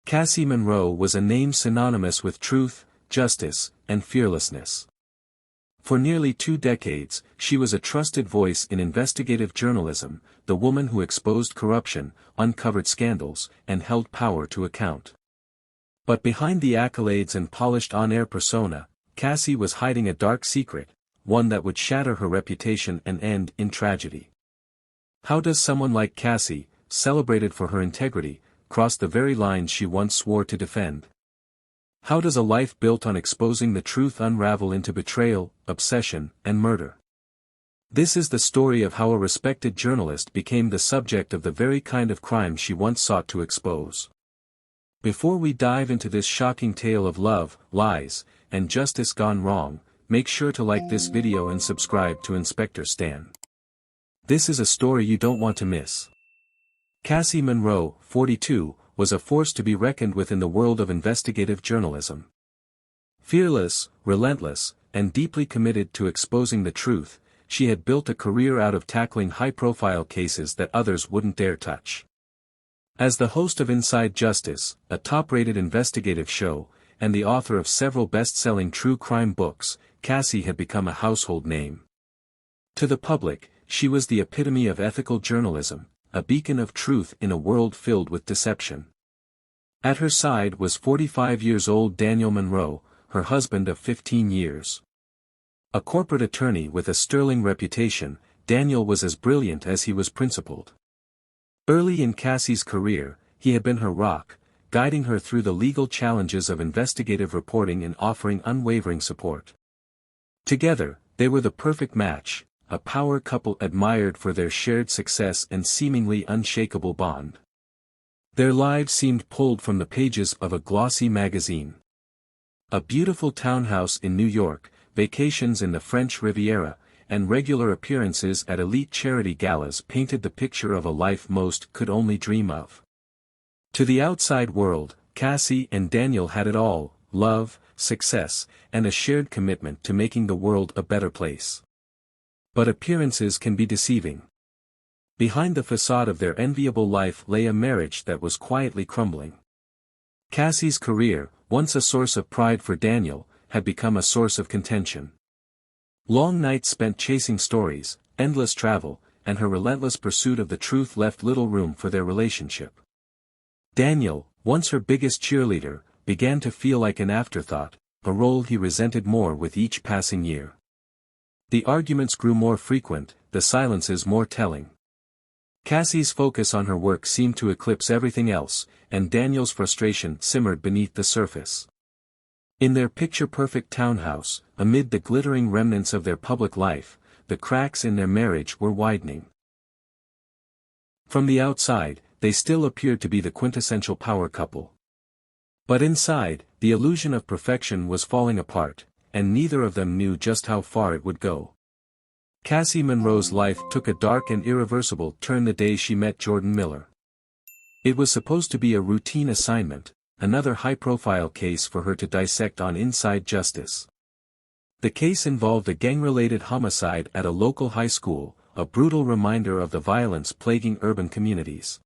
Cassie Monroe was a name synonymous with truth, justice, and fearlessness. For nearly 2 decades, she was a trusted voice in investigative journalism, the woman who exposed corruption, uncovered scandals, and held power to account. But behind the accolades and polished on-air persona, Cassie was hiding a dark secret, one that would shatter her reputation and end in tragedy. How does someone like Cassie, celebrated for her integrity, cross the very lines she once swore to defend? How does a life built on exposing the truth unravel into betrayal, obsession, and murder? This is the story of how a respected journalist became the subject of the very kind of crime she once sought to expose. Before we dive into this shocking tale of love, lies, and justice gone wrong, make sure to like this video and subscribe to Inspector Stan. This is a story you don't want to miss. Cassie Monroe, 42, was a force to be reckoned with in the world of investigative journalism. Fearless, relentless, and deeply committed to exposing the truth, she had built a career out of tackling high-profile cases that others wouldn't dare touch. As the host of Inside Justice, a top-rated investigative show, and the author of several best-selling true crime books, Cassie had become a household name. To the public, she was the epitome of ethical journalism, a beacon of truth in a world filled with deception. At her side was 45-year-old Daniel Monroe, her husband of 15 years. A corporate attorney with a sterling reputation, Daniel was as brilliant as he was principled. Early in Cassie's career, he had been her rock, guiding her through the legal challenges of investigative reporting and offering unwavering support. Together, they were the perfect match, a power couple admired for their shared success and seemingly unshakable bond. Their lives seemed pulled from the pages of a glossy magazine. A beautiful townhouse in New York, vacations in the French Riviera, and regular appearances at elite charity galas painted the picture of a life most could only dream of. To the outside world, Cassie and Daniel had it all: love, success, and a shared commitment to making the world a better place. But appearances can be deceiving. Behind the facade of their enviable life lay a marriage that was quietly crumbling. Cassie's career, once a source of pride for Daniel, had become a source of contention. Long nights spent chasing stories, endless travel, and her relentless pursuit of the truth left little room for their relationship. Daniel, once her biggest cheerleader, began to feel like an afterthought, a role he resented more with each passing year. The arguments grew more frequent, the silences more telling. Cassie's focus on her work seemed to eclipse everything else, and Daniel's frustration simmered beneath the surface. In their picture-perfect townhouse, amid the glittering remnants of their public life, the cracks in their marriage were widening. From the outside, they still appeared to be the quintessential power couple. But inside, the illusion of perfection was falling apart, and neither of them knew just how far it would go. Cassie Monroe's life took a dark and irreversible turn the day she met Jordan Miller. It was supposed to be a routine assignment, another high-profile case for her to dissect on Inside Justice. The case involved a gang-related homicide at a local high school, a brutal reminder of the violence plaguing urban communities.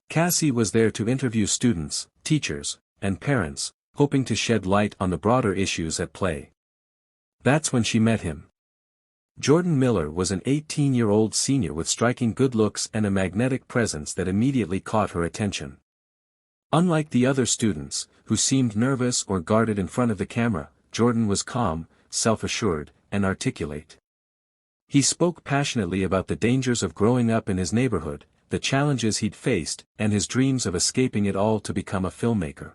Cassie was there to interview students, teachers, and parents, hoping to shed light on the broader issues at play. That's when she met him. Jordan Miller was an 18-year-old senior with striking good looks and a magnetic presence that immediately caught her attention. Unlike the other students, who seemed nervous or guarded in front of the camera, Jordan was calm, self-assured, and articulate. He spoke passionately about the dangers of growing up in his neighborhood, the challenges he'd faced, and his dreams of escaping it all to become a filmmaker.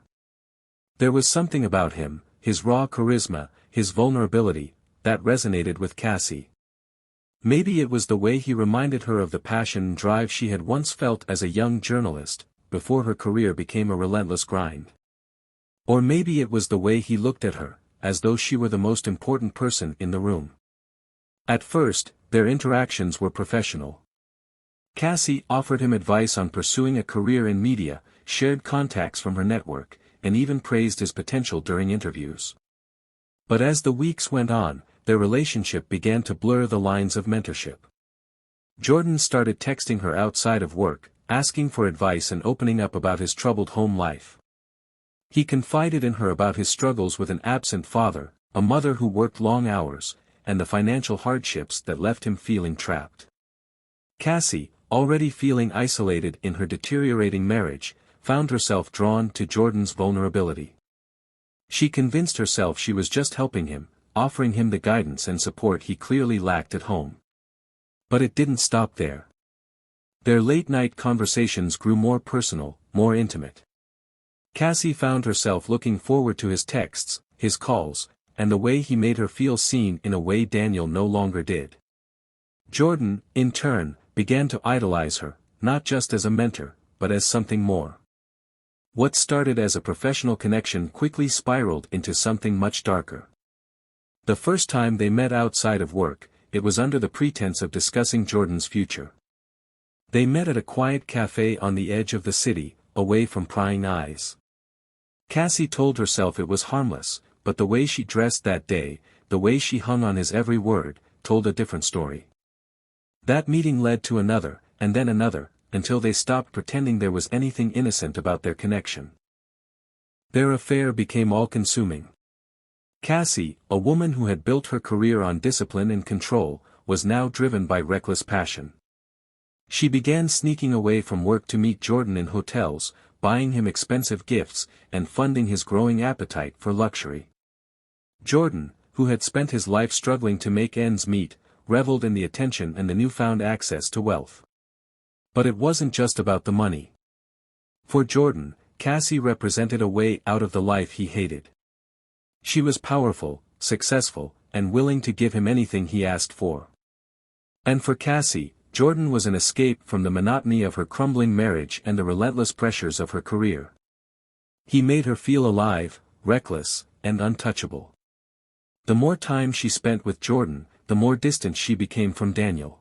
There was something about him, his raw charisma, his vulnerability, that resonated with Cassie. Maybe it was the way he reminded her of the passion and drive she had once felt as a young journalist, before her career became a relentless grind. Or maybe it was the way he looked at her, as though she were the most important person in the room. At first, their interactions were professional. Cassie offered him advice on pursuing a career in media, shared contacts from her network, and even praised his potential during interviews. But as the weeks went on, their relationship began to blur the lines of mentorship. Jordan started texting her outside of work, asking for advice and opening up about his troubled home life. He confided in her about his struggles with an absent father, a mother who worked long hours, and the financial hardships that left him feeling trapped. Cassie, already feeling isolated in her deteriorating marriage, found herself drawn to Jordan's vulnerability. She convinced herself she was just helping him, offering him the guidance and support he clearly lacked at home. But it didn't stop there. Their late-night conversations grew more personal, more intimate. Cassie found herself looking forward to his texts, his calls, and the way he made her feel seen in a way Daniel no longer did. Jordan, in turn, began to idolize her, not just as a mentor, but as something more. What started as a professional connection quickly spiraled into something much darker. The first time they met outside of work, it was under the pretense of discussing Jordan's future. They met at a quiet cafe on the edge of the city, away from prying eyes. Cassie told herself it was harmless, but the way she dressed that day, the way she hung on his every word, told a different story. That meeting led to another, and then another, until they stopped pretending there was anything innocent about their connection. Their affair became all-consuming. Cassie, a woman who had built her career on discipline and control, was now driven by reckless passion. She began sneaking away from work to meet Jordan in hotels, buying him expensive gifts, and funding his growing appetite for luxury. Jordan, who had spent his life struggling to make ends meet, reveled in the attention and the newfound access to wealth. But it wasn't just about the money. For Jordan, Cassie represented a way out of the life he hated. She was powerful, successful, and willing to give him anything he asked for. And for Cassie, Jordan was an escape from the monotony of her crumbling marriage and the relentless pressures of her career. He made her feel alive, reckless, and untouchable. The more time she spent with Jordan, the more distant she became from Daniel.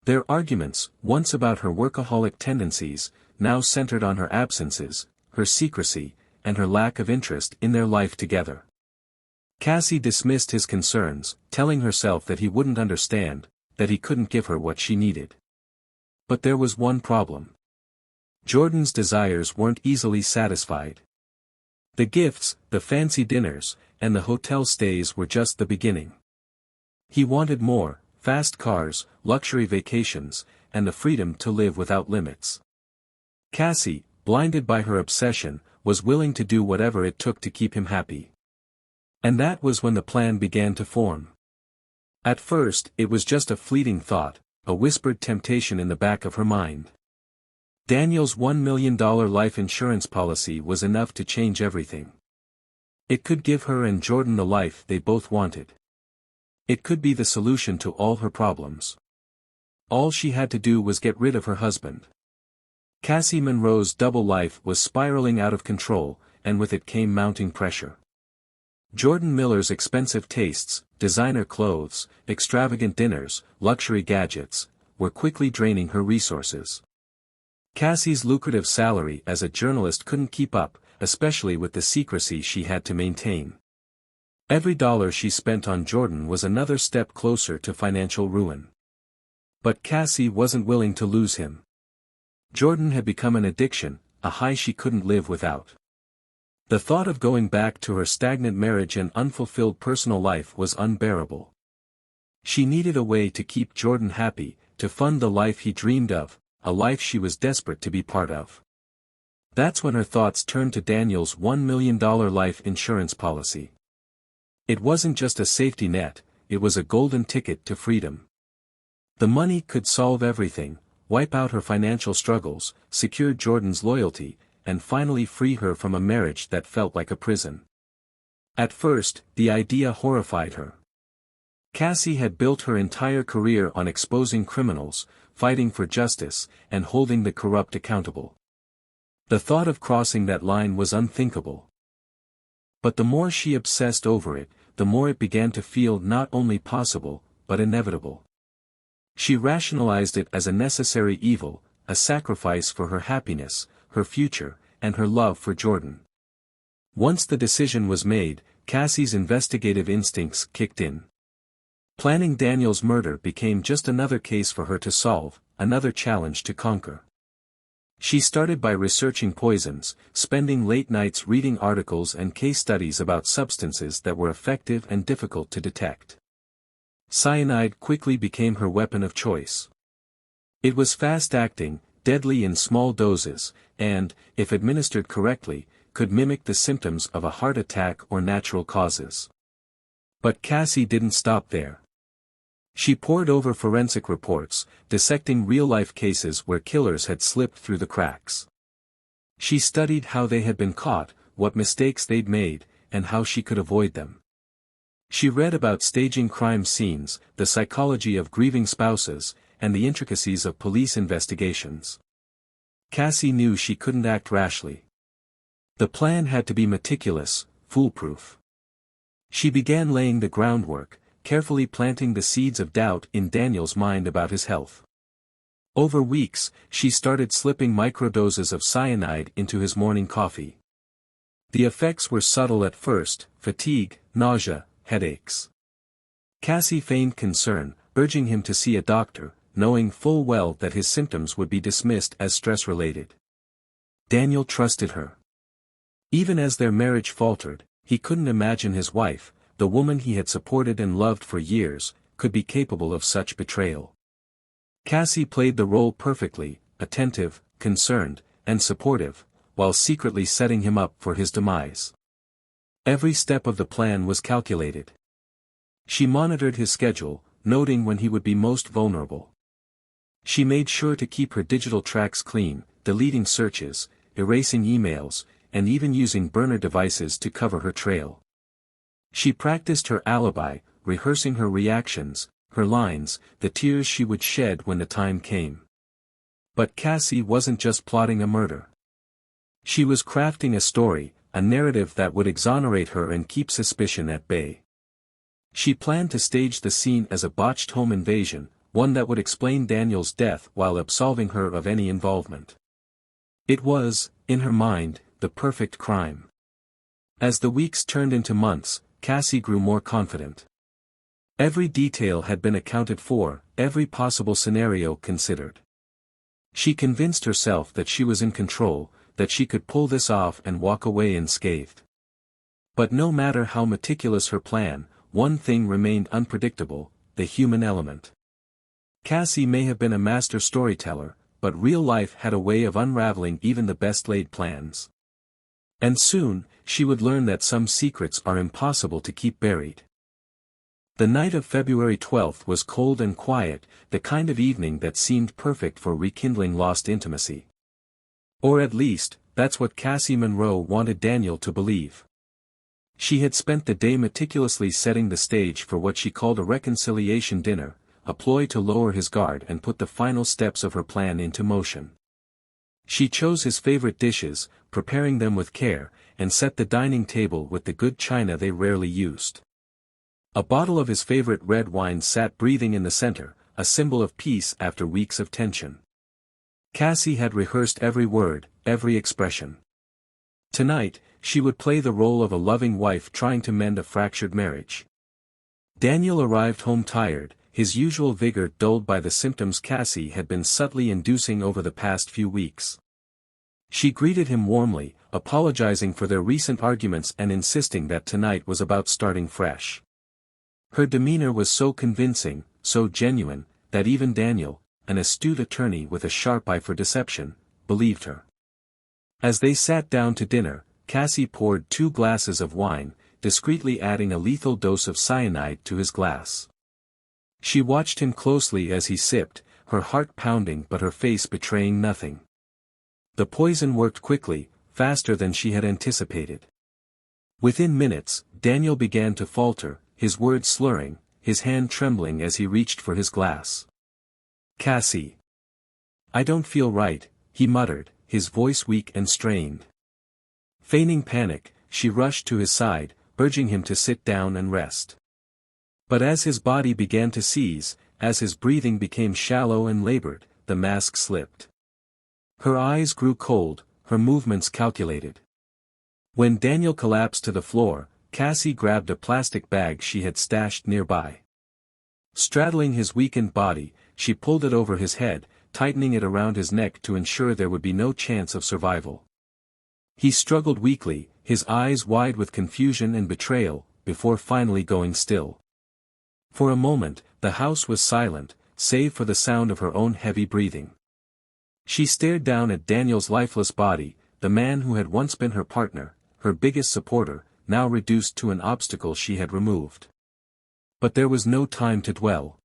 Their arguments, once about her workaholic tendencies, now centered on her absences, her secrecy, and her lack of interest in their life together. Cassie dismissed his concerns, telling herself that he wouldn't understand, that he couldn't give her what she needed. But there was one problem. Jordan's desires weren't easily satisfied. The gifts, the fancy dinners, and the hotel stays were just the beginning. He wanted more: fast cars, luxury vacations, and the freedom to live without limits. Cassie, blinded by her obsession, was willing to do whatever it took to keep him happy. And that was when the plan began to form. At first, it was just a fleeting thought, a whispered temptation in the back of her mind. Daniel's $1 million life insurance policy was enough to change everything. It could give her and Jordan the life they both wanted. It could be the solution to all her problems. All she had to do was get rid of her husband. Cassie Monroe's double life was spiraling out of control, and with it came mounting pressure. Jordan Miller's expensive tastes, designer clothes, extravagant dinners, luxury gadgets, were quickly draining her resources. Cassie's lucrative salary as a journalist couldn't keep up, especially with the secrecy she had to maintain. Every dollar she spent on Jordan was another step closer to financial ruin. But Cassie wasn't willing to lose him. Jordan had become an addiction, a high she couldn't live without. The thought of going back to her stagnant marriage and unfulfilled personal life was unbearable. She needed a way to keep Jordan happy, to fund the life he dreamed of, a life she was desperate to be part of. That's when her thoughts turned to Daniel's $1 million life insurance policy. It wasn't just a safety net, it was a golden ticket to freedom. The money could solve everything: wipe out her financial struggles, secure Jordan's loyalty, and finally free her from a marriage that felt like a prison. At first, the idea horrified her. Cassie had built her entire career on exposing criminals, fighting for justice, and holding the corrupt accountable. The thought of crossing that line was unthinkable. But the more she obsessed over it, the more it began to feel not only possible, but inevitable. She rationalized it as a necessary evil, a sacrifice for her happiness, her future, and her love for Jordan. Once the decision was made, Cassie's investigative instincts kicked in. Planning Daniel's murder became just another case for her to solve, another challenge to conquer. She started by researching poisons, spending late nights reading articles and case studies about substances that were effective and difficult to detect. Cyanide quickly became her weapon of choice. It was fast-acting, deadly in small doses, and, if administered correctly, could mimic the symptoms of a heart attack or natural causes. But Cassie didn't stop there. She pored over forensic reports, dissecting real-life cases where killers had slipped through the cracks. She studied how they had been caught, what mistakes they'd made, and how she could avoid them. She read about staging crime scenes, the psychology of grieving spouses, and the intricacies of police investigations. Cassie knew she couldn't act rashly. The plan had to be meticulous, foolproof. She began laying the groundwork, carefully planting the seeds of doubt in Daniel's mind about his health. Over weeks, she started slipping microdoses of cyanide into his morning coffee. The effects were subtle at first: fatigue, nausea, headaches. Cassie feigned concern, urging him to see a doctor, knowing full well that his symptoms would be dismissed as stress-related. Daniel trusted her. Even as their marriage faltered, he couldn't imagine his wife, the woman he had supported and loved for years, could be capable of such betrayal. Cassie played the role perfectly, attentive, concerned, and supportive, while secretly setting him up for his demise. Every step of the plan was calculated. She monitored his schedule, noting when he would be most vulnerable. She made sure to keep her digital tracks clean, deleting searches, erasing emails, and even using burner devices to cover her trail. She practiced her alibi, rehearsing her reactions, her lines, the tears she would shed when the time came. But Cassie wasn't just plotting a murder. She was crafting a story, a narrative that would exonerate her and keep suspicion at bay. She planned to stage the scene as a botched home invasion, one that would explain Daniel's death while absolving her of any involvement. It was, in her mind, the perfect crime. As the weeks turned into months, Cassie grew more confident. Every detail had been accounted for, every possible scenario considered. She convinced herself that she was in control, that she could pull this off and walk away unscathed. But no matter how meticulous her plan, one thing remained unpredictable: the human element. Cassie may have been a master storyteller, but real life had a way of unraveling even the best-laid plans. And soon, she would learn that some secrets are impossible to keep buried. The night of February 12th was cold and quiet, the kind of evening that seemed perfect for rekindling lost intimacy. Or at least, that's what Cassie Monroe wanted Daniel to believe. She had spent the day meticulously setting the stage for what she called a reconciliation dinner, a ploy to lower his guard and put the final steps of her plan into motion. She chose his favorite dishes, preparing them with care, and set the dining table with the good china they rarely used. A bottle of his favorite red wine sat breathing in the center, a symbol of peace after weeks of tension. Cassie had rehearsed every word, every expression. Tonight, she would play the role of a loving wife trying to mend a fractured marriage. Daniel arrived home tired, his usual vigor dulled by the symptoms Cassie had been subtly inducing over the past few weeks. She greeted him warmly, apologizing for their recent arguments and insisting that tonight was about starting fresh. Her demeanor was so convincing, so genuine, that even Daniel, an astute attorney with a sharp eye for deception, believed her. As they sat down to dinner, Cassie poured 2 glasses of wine, discreetly adding a lethal dose of cyanide to his glass. She watched him closely as he sipped, her heart pounding but her face betraying nothing. The poison worked quickly, faster than she had anticipated. Within minutes, Daniel began to falter, his words slurring, his hand trembling as he reached for his glass. "Cassie. I don't feel right," he muttered, his voice weak and strained. Feigning panic, she rushed to his side, urging him to sit down and rest. But as his body began to seize, as his breathing became shallow and labored, the mask slipped. Her eyes grew cold, her movements calculated. When Daniel collapsed to the floor, Cassie grabbed a plastic bag she had stashed nearby. Straddling his weakened body, she pulled it over his head, tightening it around his neck to ensure there would be no chance of survival. He struggled weakly, his eyes wide with confusion and betrayal, before finally going still. For a moment, the house was silent, save for the sound of her own heavy breathing. She stared down at Daniel's lifeless body, the man who had once been her partner, her biggest supporter, now reduced to an obstacle she had removed. But there was no time to dwell.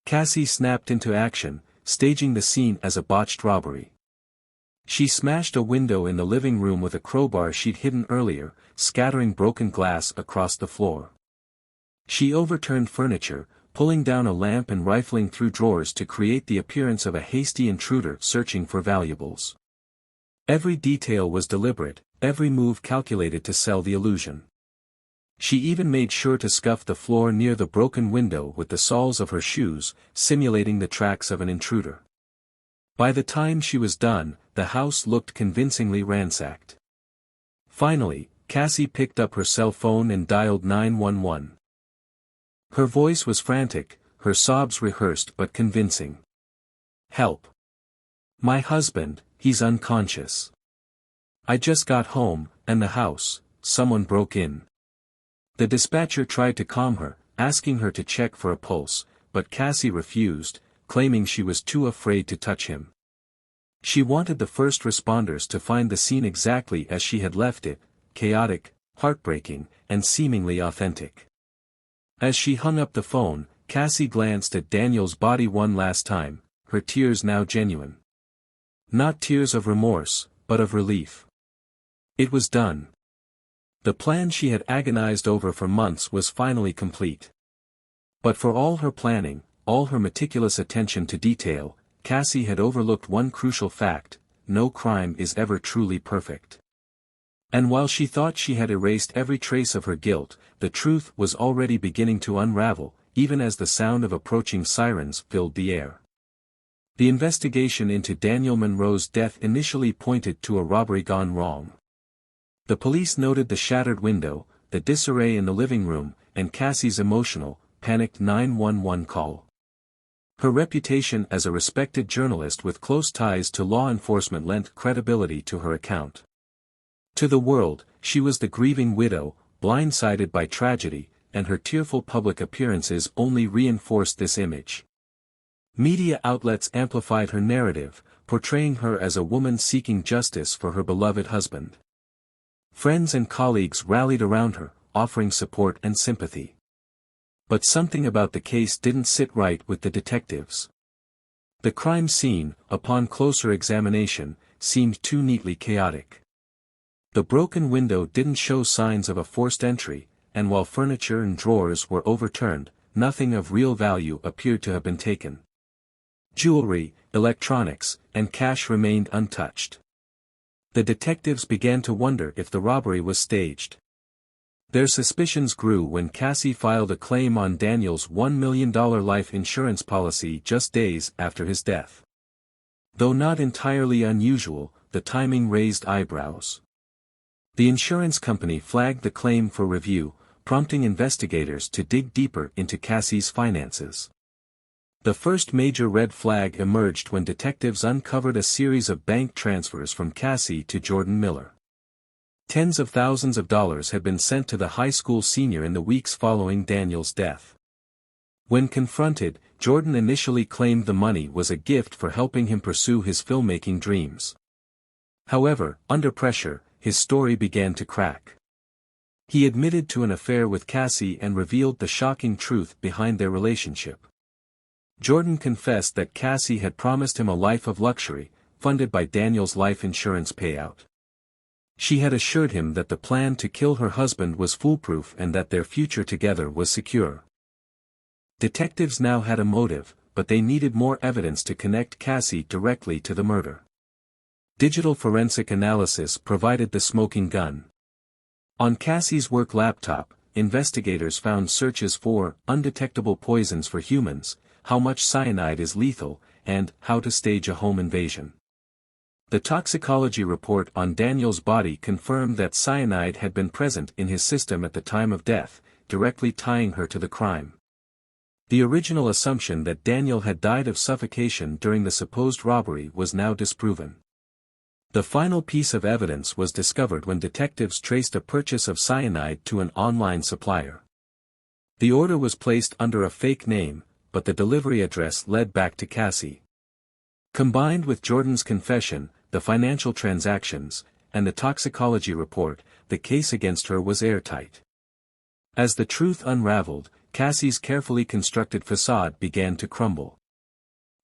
Cassie snapped into action, staging the scene as a botched robbery. She smashed a window in the living room with a crowbar she'd hidden earlier, scattering broken glass across the floor. She overturned furniture, pulling down a lamp and rifling through drawers to create the appearance of a hasty intruder searching for valuables. Every detail was deliberate, every move calculated to sell the illusion. She even made sure to scuff the floor near the broken window with the soles of her shoes, simulating the tracks of an intruder. By the time she was done, the house looked convincingly ransacked. Finally, Cassie picked up her cell phone and dialed 911. Her voice was frantic, her sobs rehearsed but convincing. "Help. My husband, he's unconscious. I just got home, and the house, someone broke in." The dispatcher tried to calm her, asking her to check for a pulse, but Cassie refused, claiming she was too afraid to touch him. She wanted the first responders to find the scene exactly as she had left it, chaotic, heartbreaking, and seemingly authentic. As she hung up the phone, Cassie glanced at Daniel's body one last time, her tears now genuine. Not tears of remorse, but of relief. It was done. The plan she had agonized over for months was finally complete. But for all her planning, all her meticulous attention to detail, Cassie had overlooked one crucial fact: no crime is ever truly perfect. And while she thought she had erased every trace of her guilt, the truth was already beginning to unravel, even as the sound of approaching sirens filled the air. The investigation into Daniel Monroe's death initially pointed to a robbery gone wrong. The police noted the shattered window, the disarray in the living room, and Cassie's emotional, panicked 911 call. Her reputation as a respected journalist with close ties to law enforcement lent credibility to her account. To the world, she was the grieving widow, blindsided by tragedy, and her tearful public appearances only reinforced this image. Media outlets amplified her narrative, portraying her as a woman seeking justice for her beloved husband. Friends and colleagues rallied around her, offering support and sympathy. But something about the case didn't sit right with the detectives. The crime scene, upon closer examination, seemed too neatly chaotic. The broken window didn't show signs of a forced entry, and while furniture and drawers were overturned, nothing of real value appeared to have been taken. Jewelry, electronics, and cash remained untouched. The detectives began to wonder if the robbery was staged. Their suspicions grew when Cassie filed a claim on Daniel's $1 million life insurance policy just days after his death. Though not entirely unusual, the timing raised eyebrows. The insurance company flagged the claim for review, prompting investigators to dig deeper into Cassie's finances. The first major red flag emerged when detectives uncovered a series of bank transfers from Cassie to Jordan Miller. Tens of thousands of dollars had been sent to the high school senior in the weeks following Daniel's death. When confronted, Jordan initially claimed the money was a gift for helping him pursue his filmmaking dreams. However, under pressure, his story began to crack. He admitted to an affair with Cassie and revealed the shocking truth behind their relationship. Jordan confessed that Cassie had promised him a life of luxury, funded by Daniel's life insurance payout. She had assured him that the plan to kill her husband was foolproof and that their future together was secure. Detectives now had a motive, but they needed more evidence to connect Cassie directly to the murder. Digital forensic analysis provided the smoking gun. On Cassie's work laptop, investigators found searches for undetectable poisons for humans, how much cyanide is lethal, and how to stage a home invasion. The toxicology report on Daniel's body confirmed that cyanide had been present in his system at the time of death, directly tying her to the crime. The original assumption that Daniel had died of suffocation during the supposed robbery was now disproven. The final piece of evidence was discovered when detectives traced a purchase of cyanide to an online supplier. The order was placed under a fake name, but the delivery address led back to Cassie. Combined with Jordan's confession, the financial transactions, and the toxicology report, the case against her was airtight. As the truth unraveled, Cassie's carefully constructed facade began to crumble.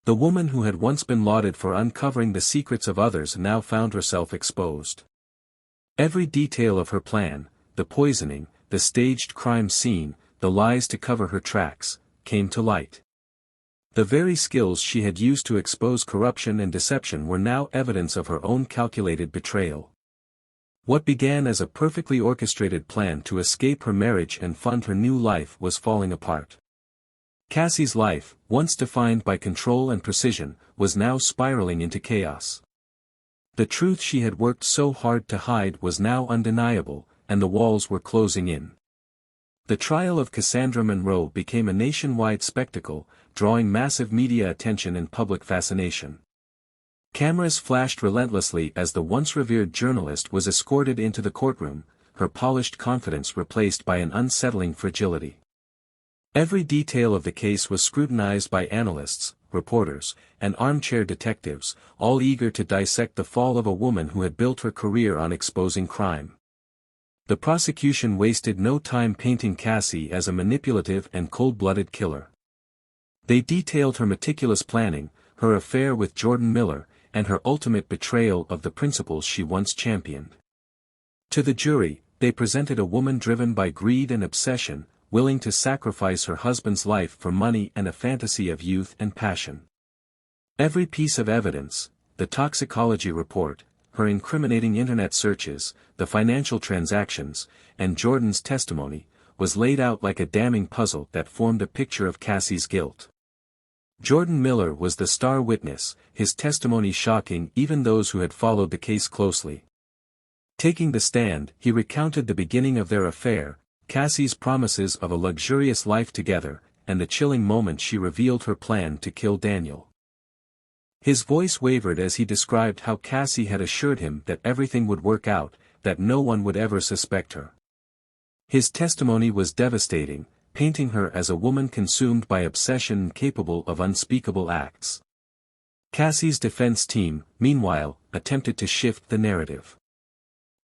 The woman who had once been lauded for uncovering the secrets of others now found herself exposed. Every detail of her plan, the poisoning, the staged crime scene, the lies to cover her tracks, came to light. The very skills she had used to expose corruption and deception were now evidence of her own calculated betrayal. What began as a perfectly orchestrated plan to escape her marriage and fund her new life was falling apart. Cassie's life, once defined by control and precision, was now spiraling into chaos. The truth she had worked so hard to hide was now undeniable, and the walls were closing in. The trial of Cassandra Monroe became a nationwide spectacle, drawing massive media attention and public fascination. Cameras flashed relentlessly as the once revered journalist was escorted into the courtroom, her polished confidence replaced by an unsettling fragility. Every detail of the case was scrutinized by analysts, reporters, and armchair detectives, all eager to dissect the fall of a woman who had built her career on exposing crime. The prosecution wasted no time painting Cassie as a manipulative and cold-blooded killer. They detailed her meticulous planning, her affair with Jordan Miller, and her ultimate betrayal of the principles she once championed. To the jury, they presented a woman driven by greed and obsession, willing to sacrifice her husband's life for money and a fantasy of youth and passion. Every piece of evidence, the toxicology report, her incriminating internet searches, the financial transactions, and Jordan's testimony, was laid out like a damning puzzle that formed a picture of Cassie's guilt. Jordan Miller was the star witness, his testimony shocking even those who had followed the case closely. Taking the stand, he recounted the beginning of their affair, Cassie's promises of a luxurious life together, and the chilling moment she revealed her plan to kill Daniel. His voice wavered as he described how Cassie had assured him that everything would work out, that no one would ever suspect her. His testimony was devastating, painting her as a woman consumed by obsession and capable of unspeakable acts. Cassie's defense team, meanwhile, attempted to shift the narrative.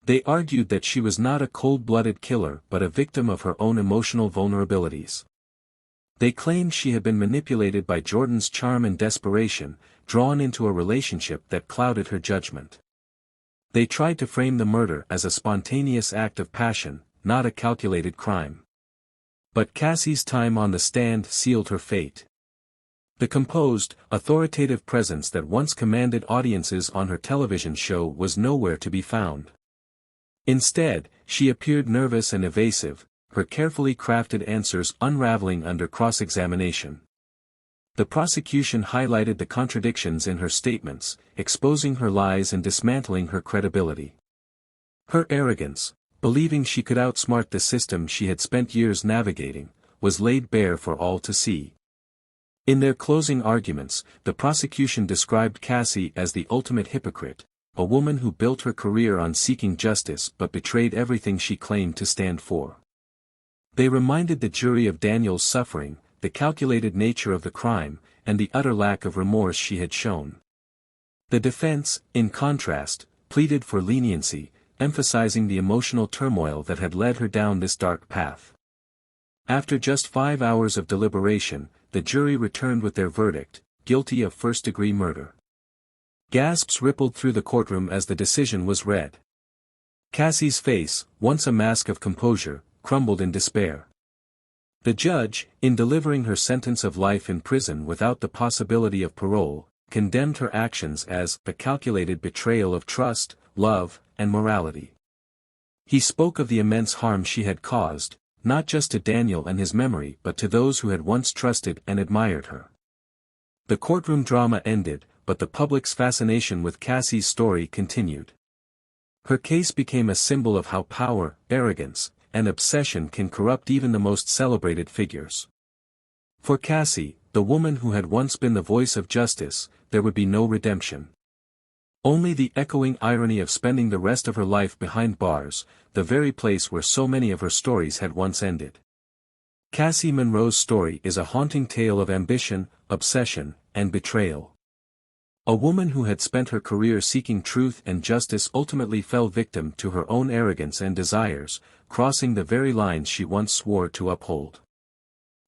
They argued that she was not a cold-blooded killer but a victim of her own emotional vulnerabilities. They claimed she had been manipulated by Jordan's charm and desperation, drawn into a relationship that clouded her judgment. They tried to frame the murder as a spontaneous act of passion, not a calculated crime. But Cassie's time on the stand sealed her fate. The composed, authoritative presence that once commanded audiences on her television show was nowhere to be found. Instead, she appeared nervous and evasive, her carefully crafted answers unraveling under cross-examination. The prosecution highlighted the contradictions in her statements, exposing her lies and dismantling her credibility. Her arrogance, believing she could outsmart the system she had spent years navigating, was laid bare for all to see. In their closing arguments, the prosecution described Cassie as the ultimate hypocrite, a woman who built her career on seeking justice but betrayed everything she claimed to stand for. They reminded the jury of Daniel's suffering, the calculated nature of the crime, and the utter lack of remorse she had shown. The defense, in contrast, pleaded for leniency, emphasizing the emotional turmoil that had led her down this dark path. After just 5 hours of deliberation, the jury returned with their verdict, guilty of first-degree murder. Gasps rippled through the courtroom as the decision was read. Cassie's face, once a mask of composure, crumbled in despair. The judge, in delivering her sentence of life in prison without the possibility of parole, condemned her actions as a calculated betrayal of trust, love, and morality. He spoke of the immense harm she had caused, not just to Daniel and his memory but to those who had once trusted and admired her. The courtroom drama ended, but the public's fascination with Cassie's story continued. Her case became a symbol of how power, arrogance, and obsession can corrupt even the most celebrated figures. For Cassie, the woman who had once been the voice of justice, there would be no redemption. Only the echoing irony of spending the rest of her life behind bars, the very place where so many of her stories had once ended. Cassie Monroe's story is a haunting tale of ambition, obsession, and betrayal. A woman who had spent her career seeking truth and justice ultimately fell victim to her own arrogance and desires, crossing the very lines she once swore to uphold.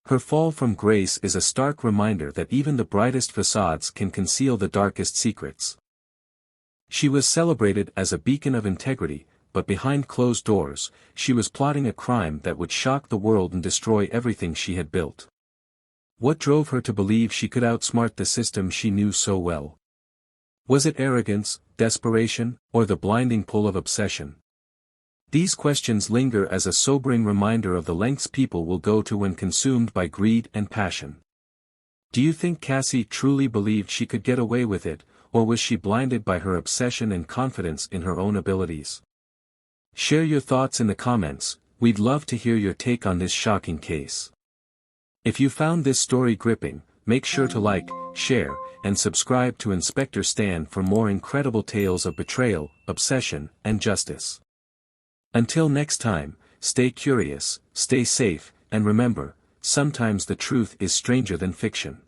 Her fall from grace is a stark reminder that even the brightest facades can conceal the darkest secrets. She was celebrated as a beacon of integrity, but behind closed doors, she was plotting a crime that would shock the world and destroy everything she had built. What drove her to believe she could outsmart the system she knew so well? Was it arrogance, desperation, or the blinding pull of obsession? These questions linger as a sobering reminder of the lengths people will go to when consumed by greed and passion. Do you think Cassie truly believed she could get away with it, or was she blinded by her obsession and confidence in her own abilities? Share your thoughts in the comments, we'd love to hear your take on this shocking case. If you found this story gripping, make sure to like, share, and subscribe to Inspector Stan for more incredible tales of betrayal, obsession, and justice. Until next time, stay curious, stay safe, and remember, sometimes the truth is stranger than fiction.